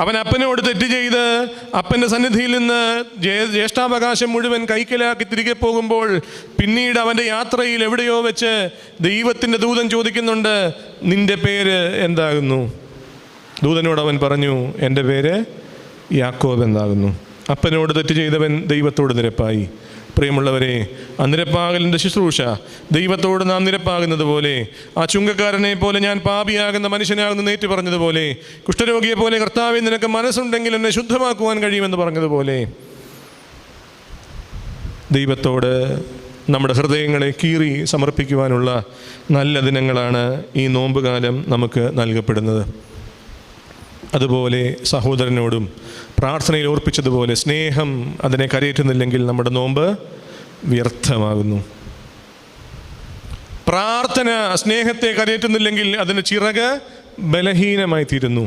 അവൻ അപ്പനോട് തെറ്റ് ചെയ്ത് അപ്പൻ്റെ സന്നിധിയിൽ നിന്ന് ജ്യേഷ്ഠാവകാശം മുഴുവൻ കൈക്കലാക്കി തിരികെ പോകുമ്പോൾ പിന്നീട് അവൻ്റെ യാത്രയിൽ എവിടെയോ വെച്ച് ദൈവത്തിൻ്റെ ദൂതൻ ചോദിക്കുന്നുണ്ട്, നിൻ്റെ പേര് എന്താകുന്നു? ദൂതനോട് അവൻ പറഞ്ഞു, എൻ്റെ പേര് യാക്കോബ് എന്നാകുന്നു. അപ്പനോട് തെറ്റ് ചെയ്തവൻ ദൈവത്തോട് നിരപ്പായി. പ്രിയമുള്ളവരെ, അനിരപ്പാകലിൻ്റെ ശുശ്രൂഷ ദൈവത്തോട് നാം നിരപ്പാകുന്നത് പോലെ, ആ ചുങ്കക്കാരനെ പോലെ ഞാൻ പാപിയാകുന്ന മനുഷ്യനാകുന്ന നേറ്റു പറഞ്ഞതുപോലെ, കുഷ്ഠരോഗിയെ പോലെ കർത്താവേ നിനക്ക് മനസ്സുണ്ടെങ്കിൽ എന്നെ ശുദ്ധമാക്കുവാൻ കഴിയുമെന്ന് പറഞ്ഞതുപോലെ, ദൈവത്തോട് നമ്മുടെ ഹൃദയങ്ങളെ കീറി സമർപ്പിക്കുവാനുള്ള നല്ല ദിനങ്ങളാണ് ഈ നോമ്പുകാലം നമുക്ക് നൽകപ്പെടുന്നത്. അതുപോലെ സഹോദരനോടും പ്രാർത്ഥനയിൽ ഓർപ്പിച്ചതുപോലെ സ്നേഹം അതിനെ കരയേറ്റുന്നില്ലെങ്കിൽ നമ്മുടെ നോമ്പ് വ്യർത്ഥമാകുന്നു. പ്രാർത്ഥന സ്നേഹത്തെ കരയേറ്റുന്നില്ലെങ്കിൽ അതിന് ചിറക് ബലഹീനമായി തീരുന്നു.